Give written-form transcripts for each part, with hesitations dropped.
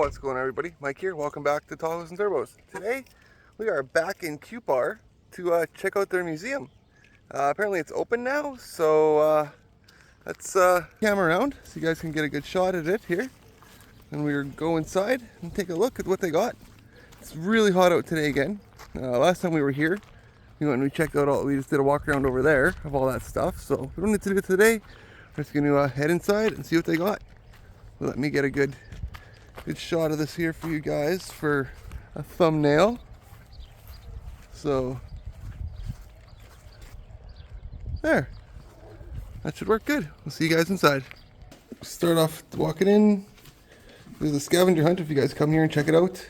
What's going on, everybody? Mike here. Welcome back to Tahoes and Turbos. Today we are back in Cupar to check out their museum. Apparently it's open now, so let's camera around so you guys can get a good shot at it here. And we're go inside and take a look at what they got. It's really hot out today again. Last time we were here, we went and we checked out we just did a walk around over there of all that stuff. So we don't need to do it today. We're just going to head inside and see what they got. Let me get a good shot of this here for you guys for a thumbnail. So there, that should work good. We'll see you guys inside. Start off walking in. There's a scavenger hunt if you guys come here and check it out.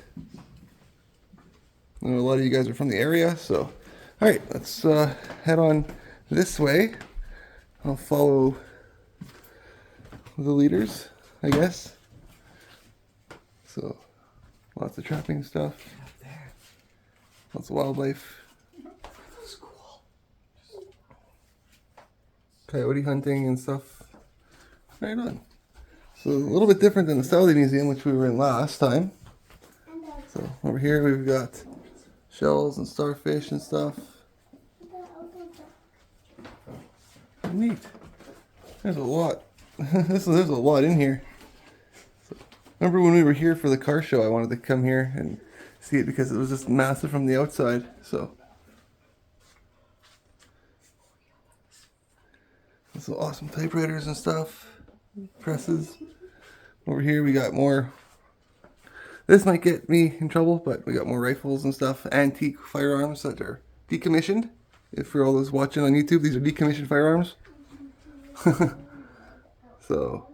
I know a lot of you guys are from the area, so all right, let's head on this way. I'll follow the leaders, I guess. So, lots of trapping stuff. Lots of wildlife. That's cool. Coyote hunting and stuff. Right on. So, a little bit different than the Southey Museum, which we were in last time. So, over here we've got shells and starfish and stuff. Neat. There's a lot. There's a lot in here. Remember when we were here for the car show, I wanted to come here and see it because it was just massive from the outside. So, some awesome typewriters and stuff, presses. Over here we got more. This might get me in trouble, but we got more rifles and stuff, antique firearms that are decommissioned. If for all those watching on YouTube, these are decommissioned firearms. So.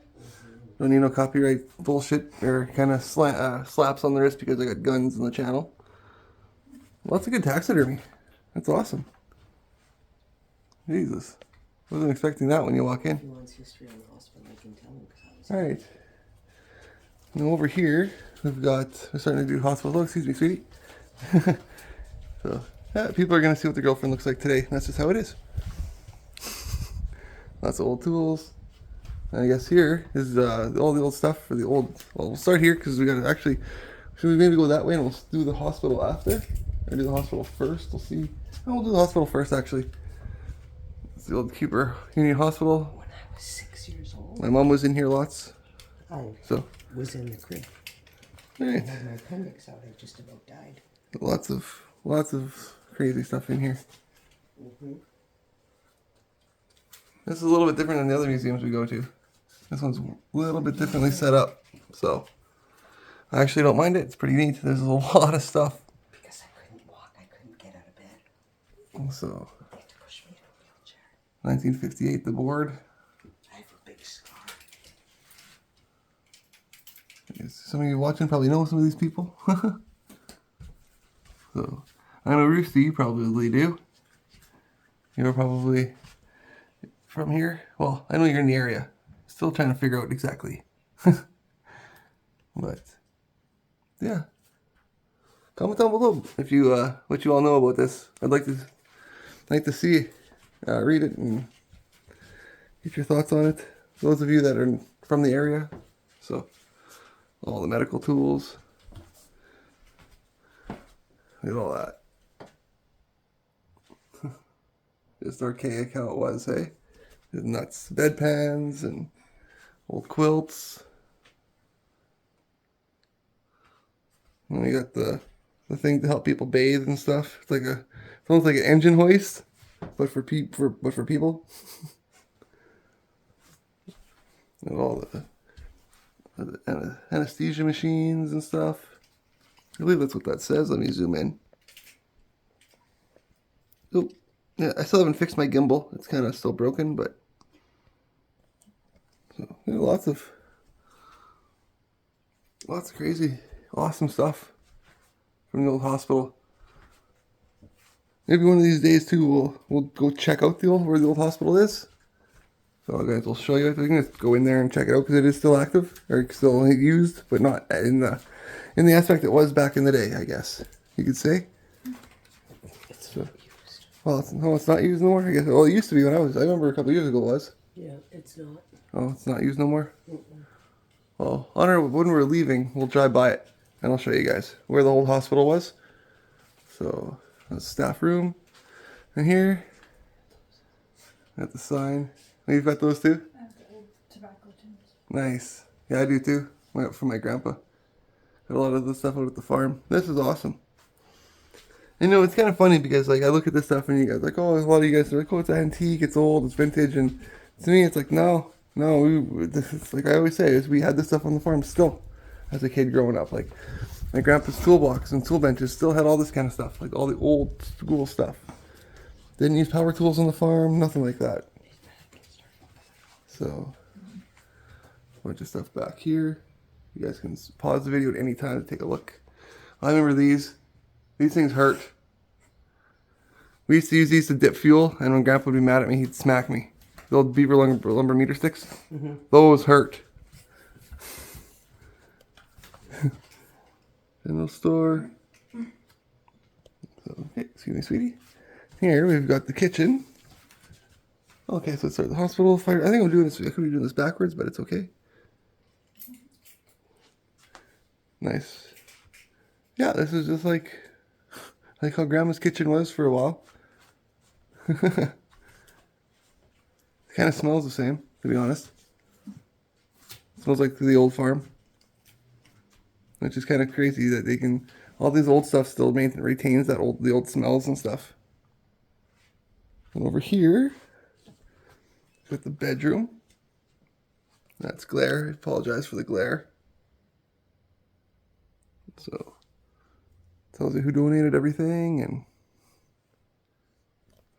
Don't need no copyright bullshit or kind of slaps on the wrist because I got guns on the channel. Lots of good taxidermy. That's awesome. Jesus. Wasn't expecting that when you walk in. Alright. Now over here, we're starting to do hospital. Oh, excuse me, sweetie. So, yeah, people are going to see what their girlfriend looks like today. That's just how it is. Lots of old tools. I guess here is all the old stuff for the old. Well, we'll start here because we got to actually. Should we maybe go that way and we'll do the hospital after, or do the hospital first? We'll see. No, we'll do the hospital first actually. It's the old Cupar Union Hospital. When I was 6 years old. My mom was in here lots. I was in the crib. Right. I had my appendix out. I just about died. Lots of crazy stuff in here. This is a little bit different than the other museums we go to. This one's a little bit differently set up, so I actually don't mind it. It's pretty neat. There's a lot of stuff. Because I couldn't walk, I couldn't get out of bed. So, They had to push me in a wheelchair. 1958, the board. I have a big scar. Some of you watching probably know some of these people. So, I know Roosty, you probably do. You're probably from here. Well, I know you're in the area. Still trying to figure out exactly. But yeah, comment down below if you what you all know about this. I'd like to see, read it and get your thoughts on it. Those of you that are from the area. So all the medical tools. Look at all that. Just archaic how it was, hey? There's nuts, bedpans and old quilts. And we got the thing to help people bathe and stuff. It's almost like an engine hoist, but for people. And all the anesthesia machines and stuff. I believe that's what that says. Let me zoom in. Oh, yeah, I still haven't fixed my gimbal. It's kind of still broken, but so, yeah, lots of crazy, awesome stuff from the old hospital. Maybe one of these days too, we'll go check out where the old hospital is. So guys, we'll show you. We can just go in there and check it out because it is still active or still used, but not in the aspect it was back in the day. I guess you could say. It's not used. Well, it's not used no more. I guess. Well, it used to be when I remember a couple of years ago it was. Yeah, it's not. Oh, it's not used no more? Well, when we're leaving, we'll drive by it, and I'll show you guys where the old hospital was. So that's staff room, and here, at the sign. You've got those too? I have the old tobacco tins. Nice. Yeah, I do too. From my grandpa. Got a lot of the stuff out at the farm. This is awesome. You know, it's kind of funny because like I look at this stuff and you guys like, oh, a lot of you guys are like, oh, it's antique, it's old, it's vintage, and to me, it's like, no. It's like I always say, is we had this stuff on the farm still, as a kid growing up. Like my grandpa's toolbox and tool benches still had all this kind of stuff, like all the old school stuff. Didn't use power tools on the farm, nothing like that. So, a bunch of stuff back here. You guys can pause the video at any time to take a look. I remember these. These things hurt. We used to use these to dip fuel, and when Grandpa would be mad at me, he'd smack me. The old beaver lumber meter sticks. Mm-hmm. Those hurt. General store. So, okay, excuse me, sweetie. Here we've got the kitchen. Okay, so let's start the hospital. Fire. I think I'm doing this. I could be doing this backwards, but it's okay. Nice. Yeah, this is just like how Grandma's kitchen was for a while. It kind of smells the same, to be honest. It smells like the old farm. Which is kind of crazy that they can, all these old stuff still retains the old smells and stuff. And over here, got the bedroom. That's glare. I apologize for the glare. So, tells you who donated everything, and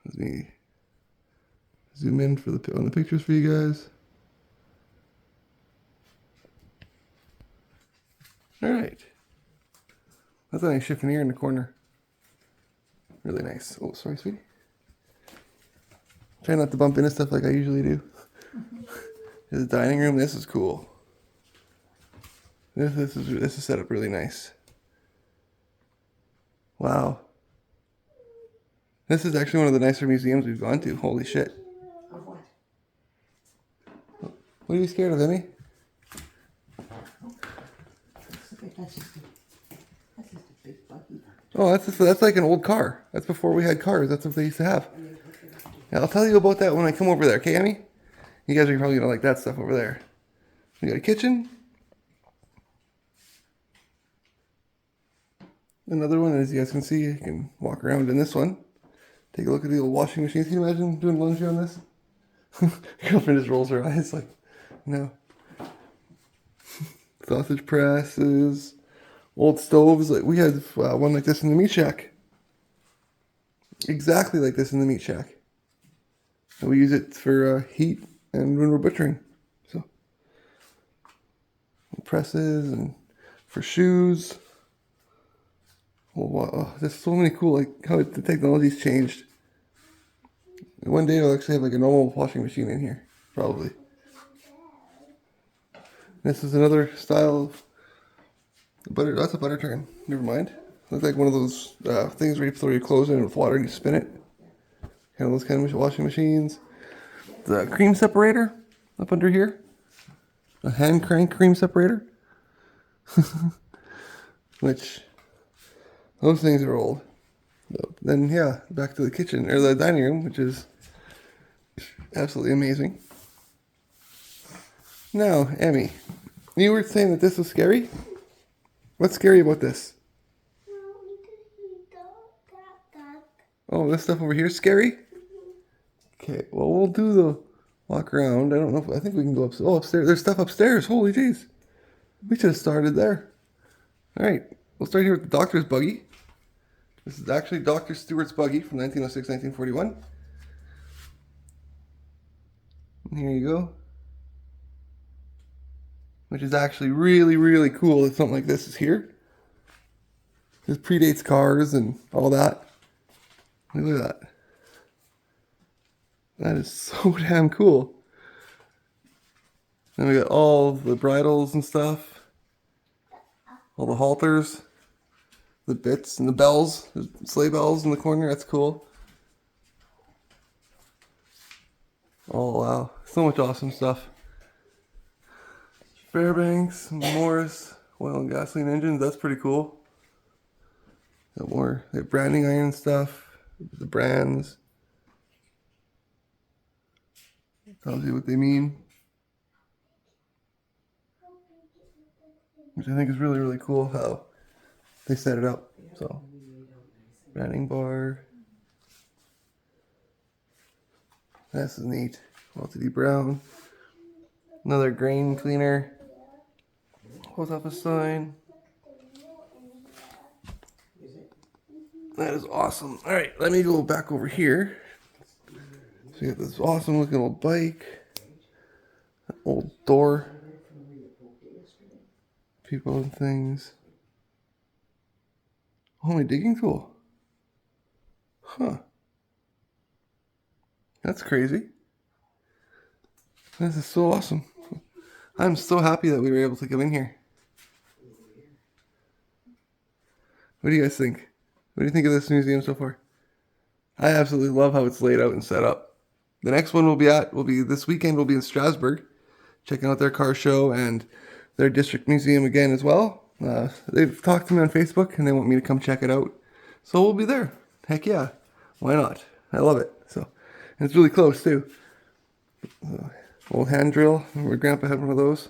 let me zoom in on the pictures for you guys. All right, that's a nice chiffonier in the corner. Really nice. Oh, sorry, sweetie. Try not to bump into stuff like I usually do. There's a dining room. This is cool. This is set up really nice. Wow. This is actually one of the nicer museums we've gone to. Holy shit. Of what? What are you scared of, Emmy? Okay, that's just a big buggy. Oh, that's like an old car. That's before we had cars. That's what they used to have. Yeah, I'll tell you about that when I come over there, okay, Emmy? You guys are probably gonna like that stuff over there. We got a kitchen. Another one, as you guys can see, you can walk around in this one. Take a look at the old washing machines. Can you imagine doing laundry on this? Girlfriend just rolls her eyes like, no. Sausage presses, old stoves. Like we had one like this in the meat shack. Exactly like this in the meat shack. And we use it for heat and when we're butchering. So presses and for shoes. Oh, wow. There's so many cool, like how the technology's changed. One day I'll actually have like a normal washing machine in here, probably. This is another style of butter. That's a butter turn. Never mind. Looks like one of those things where you throw your clothes in with water and you spin it. Kind of those kind of washing machines. The cream separator up under here. A hand crank cream separator. Which, those things are old. But then, yeah, back to the kitchen, or the dining room, which is absolutely amazing. Now, Emmy, you were saying that this was scary? What's scary about this? Oh, this stuff over here is scary? Okay, well, we'll do the walk around. I don't know I think we can go upstairs. Oh, upstairs. There's stuff upstairs. Holy jeez. We should have started there. All right, we'll start here with the doctor's buggy. This is actually Dr. Stewart's buggy from 1906, 1941. And here you go. Which is actually really, really cool that something like this is here. This predates cars and all that. Look at that. That is so damn cool. Then we got all the bridles and stuff. All the halters. The bits and the bells. There's sleigh bells in the corner. That's cool. Oh, wow. So much awesome stuff. Fairbanks, Morris, oil and gasoline engines. That's pretty cool. Got more they have branding iron stuff. The brands. Tells you what they mean. Which I think is really, really cool how they set it up. So, branding bar. This is neat. LTD brown. Another grain cleaner. Post office sign. That is awesome. All right, let me go back over here. So you got this awesome looking old bike. An old door. People and things. Homemade digging tool. Huh. That's crazy. This is so awesome. I'm so happy that we were able to come in here. What do you guys think? What do you think of this museum so far? I absolutely love how it's laid out and set up. The next one will be this weekend. We'll be in Strasbourg, checking out their car show and their district museum again as well. They've talked to me on Facebook and they want me to come check it out. So we'll be there. Heck yeah. Why not? I love it. So, and it's really close too. Old hand drill. Remember Grandpa had one of those.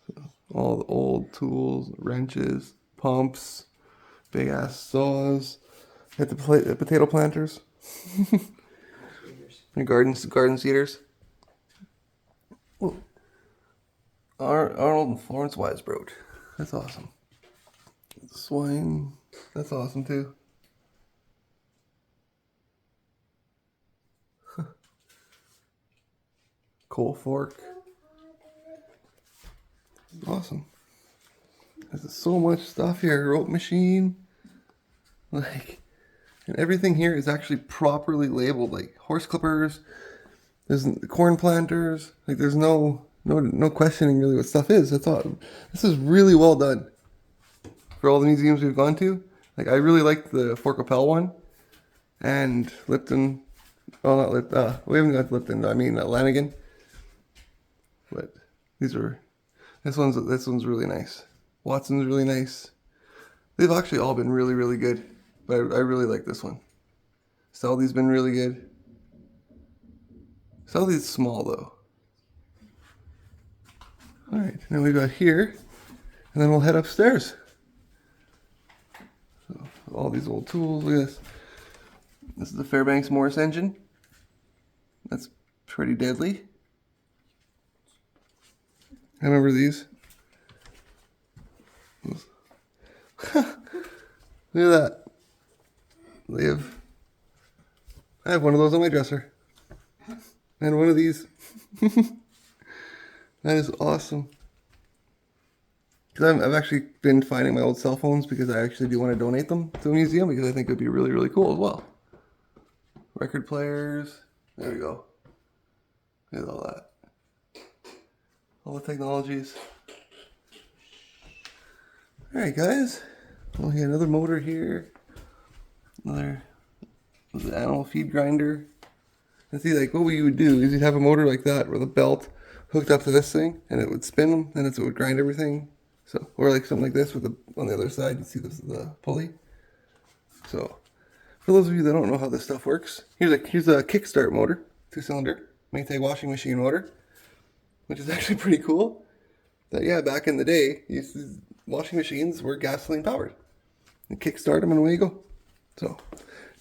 So, all the old tools, wrenches, pumps, big ass saws. Got the potato planters. And garden seeders. Whoa. Arnold and Florence Weisbrot. That's awesome. Swine. That's awesome too. Coal fork. Awesome. There's so much stuff here. Rope machine. Like, and everything here is actually properly labeled. Like horse clippers. There's corn planters. Like there's no questioning really what stuff is. That's all. This is really well done. For all the museums we've gone to. Like I really liked the Fort Capel one. And Lipton. Oh, not Lipton. We haven't got to Lipton. I mean Lanigan. But this one's really nice. Watson's really nice. They've actually all been really, really good. But I really like this one. Southey's been really good. Southey's small though. Alright, now we got here. And then we'll head upstairs. So, all these old tools. Look at this. This is the Fairbanks Morris engine. That's pretty deadly. I remember these. Look at that. I have one of those on my dresser. And one of these. That is awesome. Because I've actually been finding my old cell phones because I actually do want to donate them to a museum because I think it would be really, really cool as well. Record players. There we go. Look at all that. All the technologies. Alright guys. Well, here another motor here. Another animal feed grinder. And see, like what you would do is you'd have a motor like that with a belt hooked up to this thing and it would spin them and it would grind everything. So, or like something like this with on the other side, you see the pulley. So, for those of you that don't know how this stuff works, here's a kickstart motor, 2-cylinder, Maytag washing machine motor, which is actually pretty cool. That yeah, back in the day, washing machines were gasoline powered. You kickstart them and away you go. So,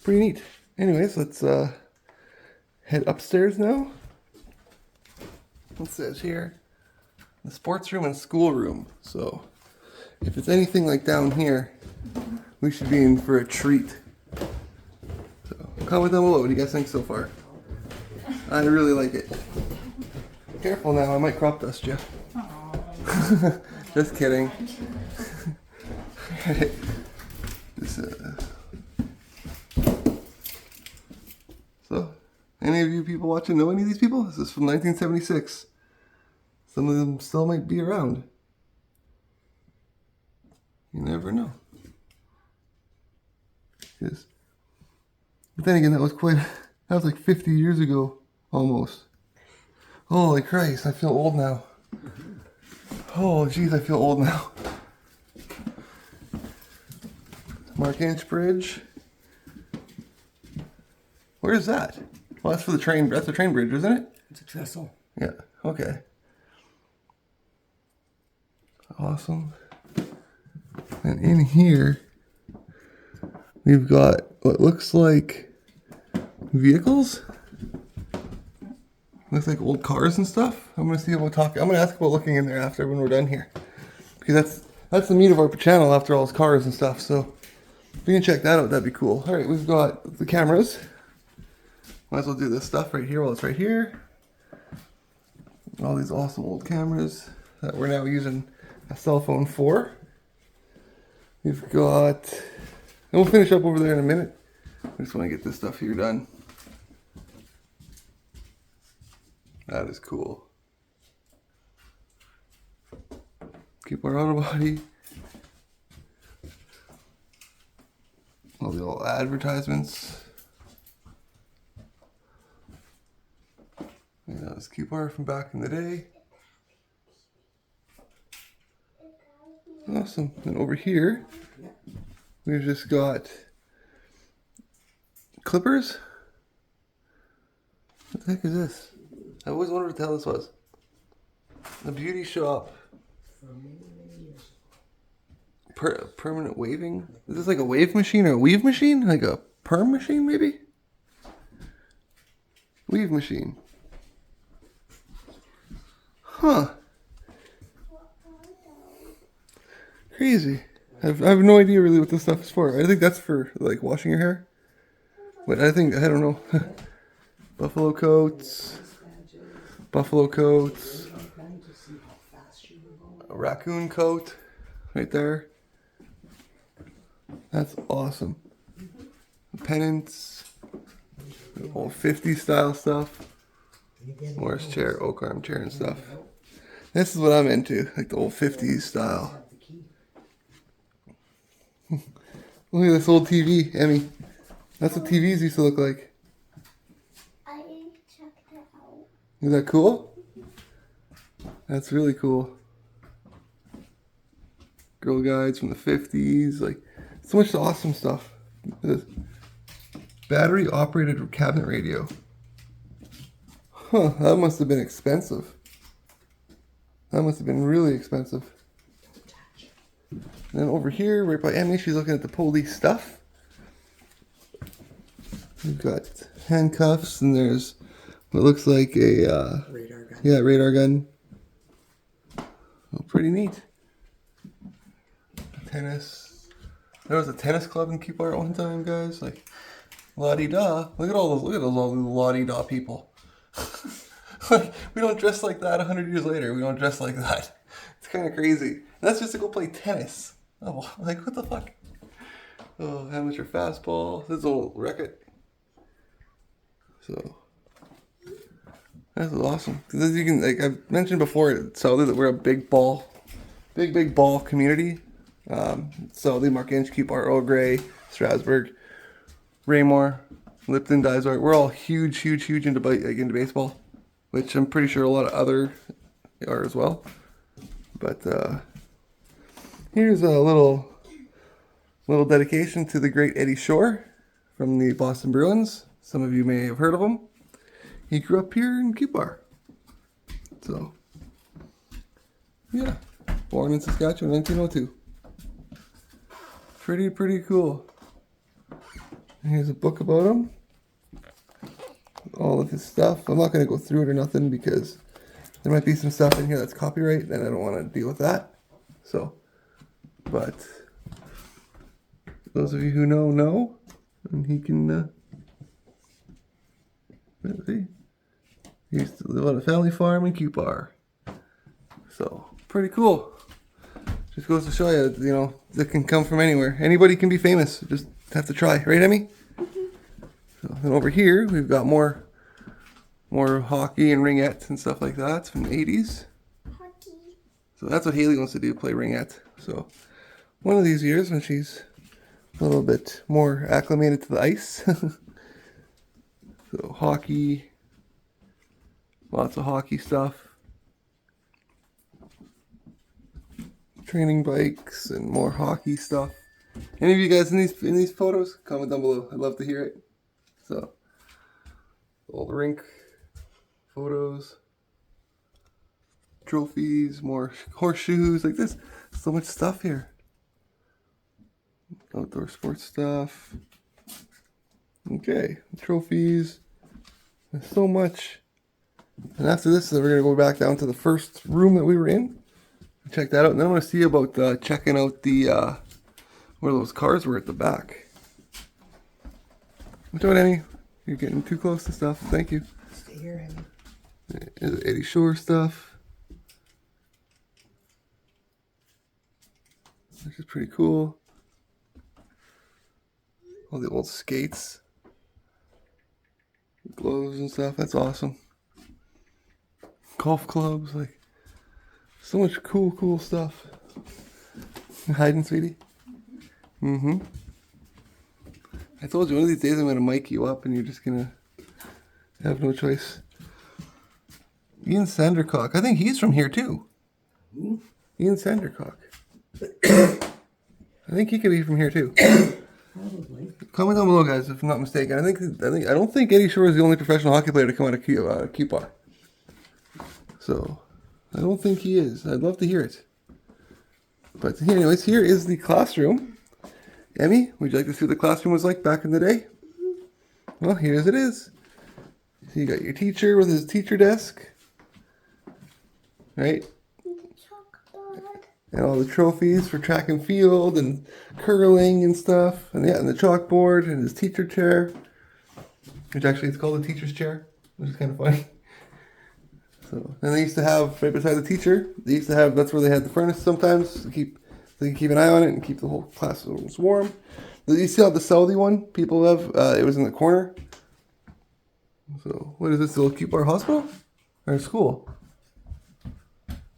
pretty neat. Anyways, let's head upstairs now. It says here, the sports room and school room. So, if it's anything like down here, we should be in for a treat. So, comment down below. What do you guys think so far? I really like it. Careful now, I might crop dust you. Just kidding. So, any of you people watching know any of these people? This is from 1976. Some of them still might be around. You never know. Yes. But then again, that was like 50 years ago, almost. Holy Christ, I feel old now. Oh, geez, I feel old now. Mark Inch Bridge. Where is that? Well, that's for the train. That's the train bridge, isn't it? It's a trestle. Yeah. Okay. Awesome. And in here, we've got what looks like vehicles. Looks like old cars and stuff. I'm gonna see about talking. I'm gonna ask about looking in there after when we're done here, because that's the meat of our channel after all those cars and stuff. So if we can check that out, that'd be cool. All right, we've got the cameras. Might as well do this stuff right here while it's right here. All these awesome old cameras that we're now using a cell phone for. We've got, and we'll finish up over there in a minute. I just want to get this stuff here done. That is cool. Keep our auto body. All the old advertisements. Yeah, this Cupar from back in the day. Awesome. And over here, we've just got clippers. What the heck is this? I always wondered what the hell this was. A beauty shop. Permanent waving? Is this like a wave machine or a weave machine? Like a perm machine, maybe? Weave machine. Huh. Crazy. I have no idea really what this stuff is for. I think that's for like washing your hair. But I don't know. Buffalo coats. Buffalo coats. A raccoon coat. Right there. That's awesome. Pennants. Old 50s style stuff. Morris chair, oak arm chair and stuff. This is what I'm into. Like the old 50s style. Look at this old TV, Emmy. That's what TVs used to look like. I checked it out. Is that cool? That's really cool. Girl guides from the 50s. Like, so much awesome stuff. This battery operated cabinet radio. Huh, that must have been expensive. That must have been really expensive. And then over here, right by Emmy, she's looking at the police stuff. We've got handcuffs, and there's what looks like a Radar gun. yeah, radar gun. Oh, pretty neat. Tennis. There was a tennis club in Cupar at one time, guys. Like, la-di-da. Look at all those la-di-da people. Like, we don't dress like that 100 years later. We don't dress like that. It's kind of crazy. And that's just to go play tennis. Oh, like, what the fuck? Oh, amateur fastball. This is a little racket. So, that's awesome. Because as you can, like I've mentioned before, Southey, that we're a big ball community. Southey, Mark Inch, Cupar, Earl Grey, Strasbourg, Raymore, Lipton, Dysart. We're all huge into baseball, which I'm pretty sure a lot of other are as well. But here's a little dedication to the great Eddie Shore from the Boston Bruins. Some of you may have heard of him. He grew up here in Cupar. So, yeah. Born in Saskatchewan, 1902. Pretty cool. And here's a book about him. All of his stuff. I'm not going to go through it or nothing because there might be some stuff in here that's copyright and I don't want to deal with that. So, but those of you who know, and he can, let's see. He used to live on a family farm in Cupar. So, pretty cool. Just goes to show you, you know, it can come from anywhere. Anybody can be famous. Just have to try. Right, Emmy? So, and over here, we've got more hockey and ringettes and stuff like that from the 80s. Hockey. So that's what Haley wants to do, play ringette. So one of these years when she's a little bit more acclimated to the ice. So hockey. Lots of hockey stuff. Training bikes and more hockey stuff. Any of you guys in these photos? Comment down below. I'd love to hear it. So, old rink photos, trophies, more horseshoes, like this. So much stuff here. Outdoor sports stuff. Okay, trophies. There's so much. And after this, we're gonna go back down to the first room that we were in. Check that out, and then I want to see about checking out the where those cars were at the back. Watch out, Annie. You're getting too close to stuff. Thank you. Stay here, Annie. Eddie Shore stuff. Which is pretty cool. All the old skates. Gloves and stuff. That's awesome. Golf clubs, like so much cool stuff. Hiding, sweetie? Mm-hmm. I told you one of these days I'm gonna mic you up and you're just gonna have no choice. Ian Sandercock. I think he's from here too. Who? Ian Sandercock. I think he could be from here too. Probably. Comment down below, guys, if I'm not mistaken. I don't think Eddie Shore is the only professional hockey player to come out of Cupar. So, I don't think he is. I'd love to hear it. But anyways, here is the classroom. Emmy, would you like to see what the classroom was like back in the day? Well, here's it is. So you got your teacher with his teacher desk. Right? Chalkboard. And all the trophies for track and field and curling and stuff. And yeah, and the chalkboard and his teacher chair. Which actually it's called a teacher's chair, which is kind of funny. So, and they used to have, right beside the teacher, that's where they had the furnace sometimes, they can keep an eye on it and keep the whole classrooms warm. You see how the Southey one people have, it was in the corner. So, what is this, the little Cupar hospital? Or school?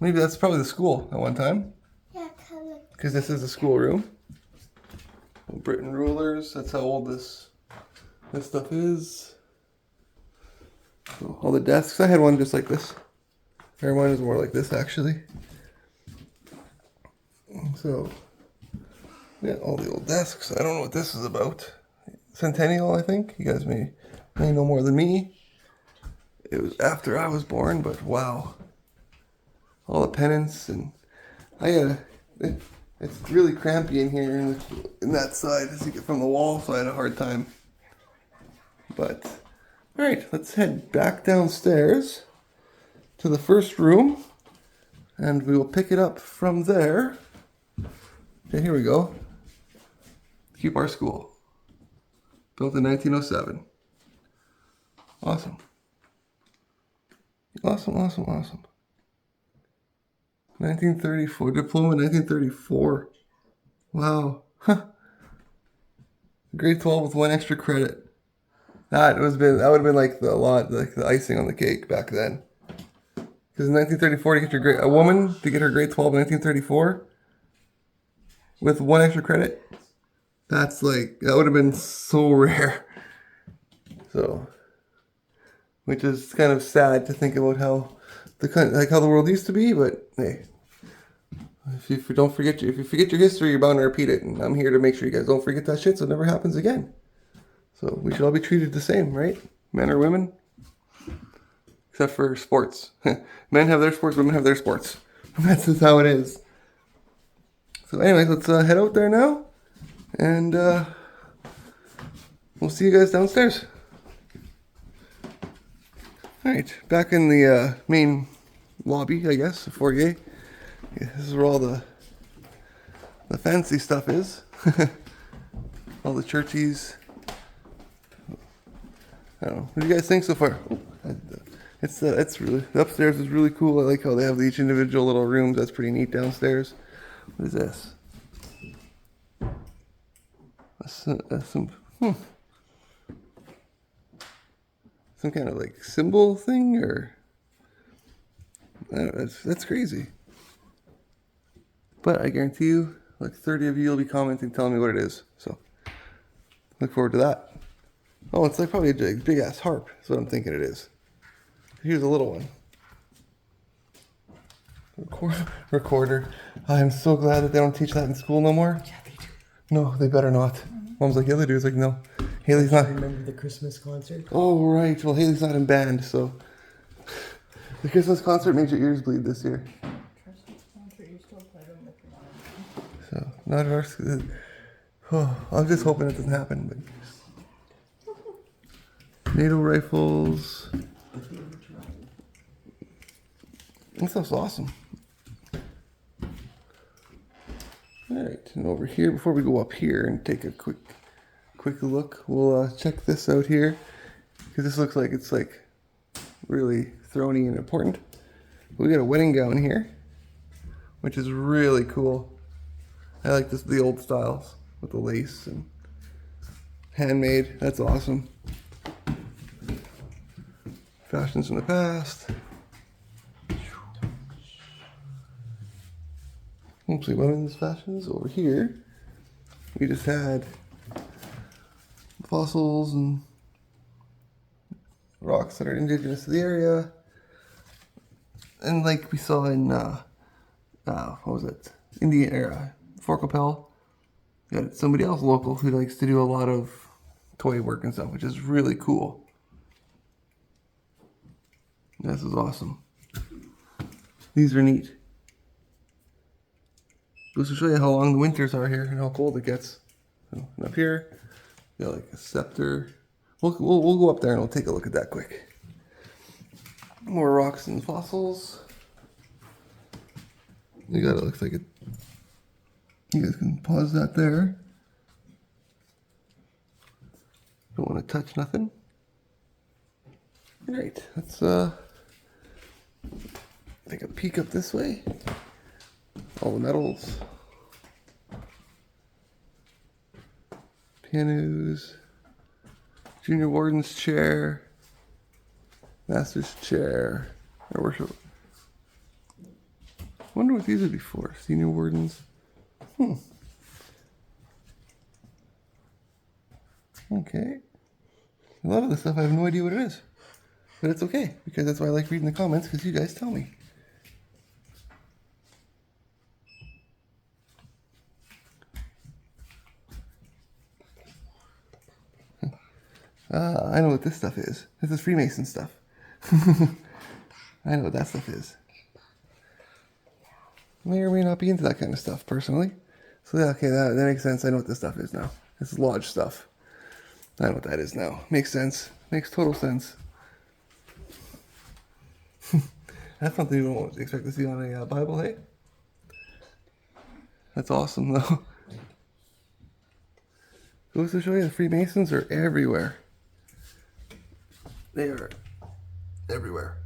Maybe that's probably the school at one time. Yeah, color. Because this is a school room. Britain rulers, that's how old this stuff is. So, all the desks, I had one just like this. Mine is more like this actually. So, yeah, all the old desks. I don't know what this is about. Centennial, I think. You guys may know more than me. It was after I was born, but wow. All the pennants, and it's really crampy in here in that side as you get from the wall, so I had a hard time. But, alright, let's head back downstairs to the first room, and we will pick it up from there. Okay, here we go. Cupar School. Built in 1907. Awesome. Awesome. 1934. Diploma 1934. Wow. Huh. Grade 12 with 1 extra credit. That would have been like the icing on the cake back then. Because in 1934, to get a woman to get her grade 12 in 1934 with 1 extra credit, that would have been so rare. So, which is kind of sad to think about how the world used to be. But hey, if you forget your history, you're bound to repeat it. And I'm here to make sure you guys don't forget that shit, so it never happens again. So we should all be treated the same, right? Men or women. Except for sports. Men have their sports, women have their sports. That's just how it is. So anyways, let's head out there now. And we'll see you guys downstairs. Alright, back in the main lobby, I guess, the foyer. Yeah, this is where all the fancy stuff is. All the churchies. I don't know. What do you guys think so far? It's really, the upstairs is really cool. I like how they have each individual little rooms. That's pretty neat downstairs. What is this? Some kind of like symbol thing, or I don't know, that's crazy. But I guarantee you, like 30 of you will be commenting, telling me what it is. So look forward to that. Oh, it's like probably a big ass harp. That's what I'm thinking it is. Here's a little one. Recorder. I'm so glad that they don't teach that in school no more. Yeah, they do. No, they better not. Mom's like, yeah, they do. It's like, no. Haley's not. Remember the Christmas concert? Oh, right. Well, Haley's not in band, so. The Christmas concert made your ears bleed this year. So, not our. Oh, I'm just hoping it doesn't happen. But NATO rifles. That stuff's awesome. Alright, and over here, before we go up here and take a quick look, we'll check this out here. Because this looks like it's like really throny and important. We got a wedding gown here, which is really cool. I like this, the old styles with the lace and handmade. That's awesome. Fashions from the past. Mostly women's fashions. Over here, we just had fossils and rocks that are indigenous to the area. And like we saw in, what was it? Indian era, Fort Capel. We got somebody else local who likes to do a lot of toy work and stuff, which is really cool. This is awesome. These are neat. Goes to show you how long the winters are here and how cold it gets. And up here, we got like a scepter. We'll go up there and we'll take a look at that quick. More rocks and fossils. You got it looks like it. You guys can pause that there. Don't want to touch nothing. Alright, let's take a peek up this way. All the medals. Pianos. Junior Warden's chair. Master's chair. Your worship. I wonder what these would be for. Senior Wardens. Okay. A lot of the stuff I have no idea what it is. But it's okay, because that's why I like reading the comments, because you guys tell me. I know what this stuff is. This is Freemason stuff. I know what that stuff is. May or may not be into that kind of stuff, personally. So yeah, okay, that makes sense. I know what this stuff is now. This is lodge stuff. I know what that is now. Makes sense. Makes total sense. That's something you don't expect to see on a Bible, hey? That's awesome, though. Goes to show you the Freemasons are everywhere. They are everywhere.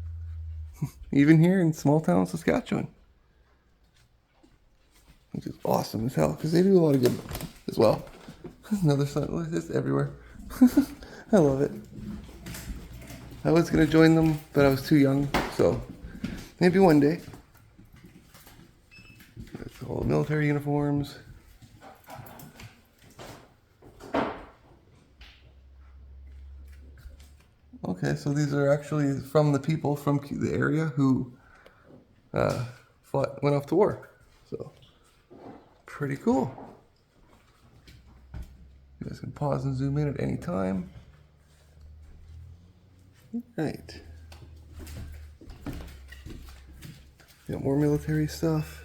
Even here in small town Saskatchewan. Which is awesome as hell, because they do a lot of good as well. Another sign, it's everywhere. I love it. I was going to join them, but I was too young, so maybe one day. It's all military uniforms. Okay, so these are actually from the people from the area who went off to war. So, pretty cool. You guys can pause and zoom in at any time. Right. Got more military stuff.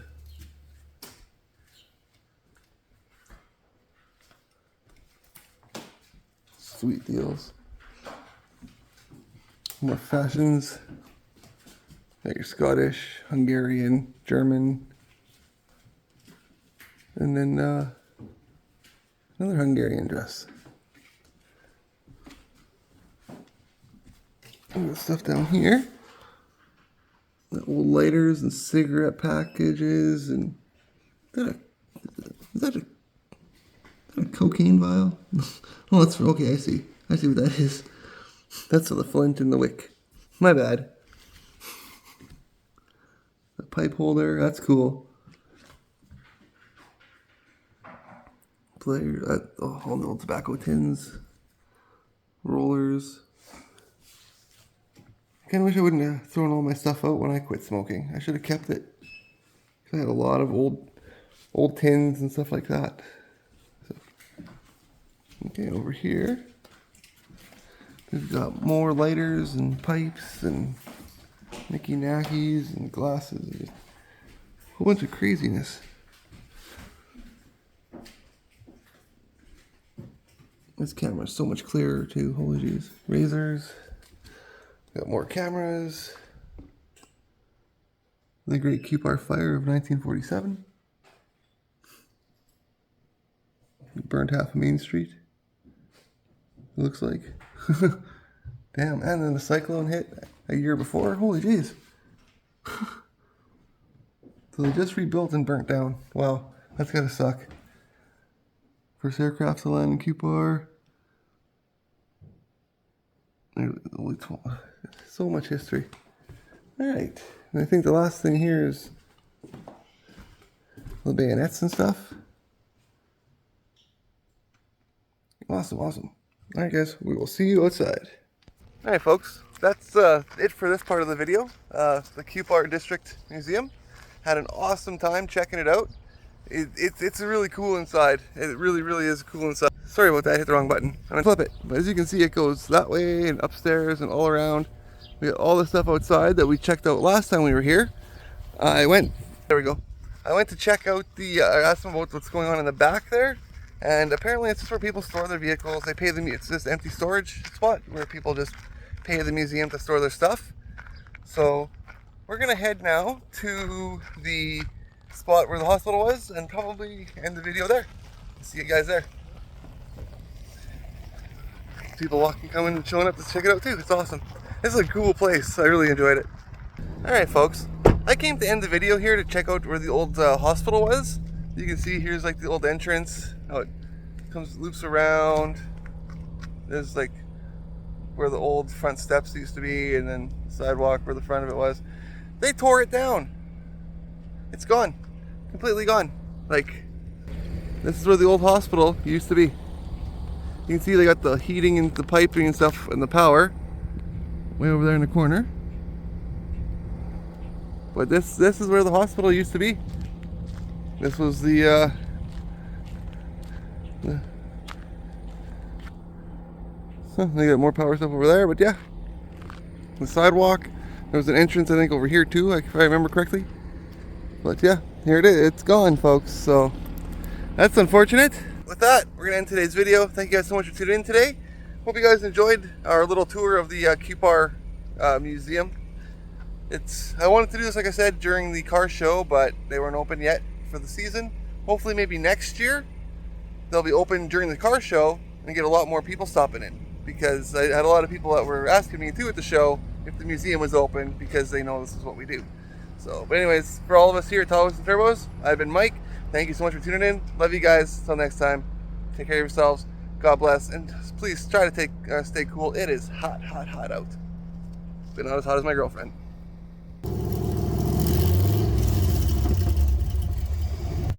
Sweet deals. More fashions. Got your Scottish, Hungarian, German, and then another Hungarian dress. Got stuff down here. Got old lighters and cigarette packages and is that a cocaine vial? Oh, that's okay. I see what that is. That's for the flint and the wick. My bad. The pipe holder, that's cool. Player, all the old tobacco tins. Rollers. kind of wish I wouldn't have thrown all my stuff out when I quit smoking. I should have kept it. I had a lot of old tins and stuff like that. So, okay, over here, we've got more lighters and pipes and Nicky Nackies and glasses. And a whole bunch of craziness. This camera is so much clearer too. Holy jeez. Razors. Got more cameras. The Great Cupar Fire of 1947. Burned half of Main Street. It looks like. Damn, and then the cyclone hit a year before. Holy jeez. So they just rebuilt and burnt down. Wow, that's gotta suck. First aircraft to land in Cupar. So much history. Alright, and I think the last thing here is the bayonets and stuff. Awesome, awesome. Alright guys, we will see you outside. Alright folks, that's it for this part of the video. The Cupar District Museum. Had an awesome time checking it out. It's really cool inside. It really is cool inside. Sorry about that, I hit the wrong button. I'm gonna flip it. But as you can see, it goes that way and upstairs and all around. We got all the stuff outside that we checked out last time we were here. There we go. I went to check out I asked them about what's going on in the back there. And apparently it's just where people store their vehicles. They pay them, it's this empty storage spot where people just pay the museum to store their stuff. So we're gonna head now to the spot where the hospital was and probably end the video there. See you guys there. People walking, coming, and showing up to check it out too. It's awesome. This is a cool place. I really enjoyed it. Alright folks, I came to end the video here to check out where the old hospital was. You can see here's like the old entrance, how it loops around. There's like where the old front steps used to be, and then the sidewalk where the front of it was. They tore it down. It's gone. Completely gone. Like, this is where the old hospital used to be. You can see they got the heating and the piping and stuff and the power way over there in the corner. But this is where the hospital used to be. This was they got more power stuff over there, but yeah. The sidewalk. There was an entrance I think over here too, if I remember correctly. But yeah, here it is. It's gone, folks. So that's unfortunate. With that, we're gonna end today's video. Thank you guys so much for tuning in today. Hope you guys enjoyed our little tour of the Cupar Museum. I wanted to do this, like I said, during the car show, but they weren't open yet for the season. Hopefully maybe next year they'll be open during the car show and get a lot more people stopping in, because I had a lot of people that were asking me too at the show if the museum was open, because they know this is what we do. So, but anyways, for all of us here at Tahoe and Turbos, I've been Mike. Thank you so much for tuning in. Love you guys. Until next time, take care of yourselves. God bless, and please try to stay cool. It is hot out, but not as hot as my girlfriend.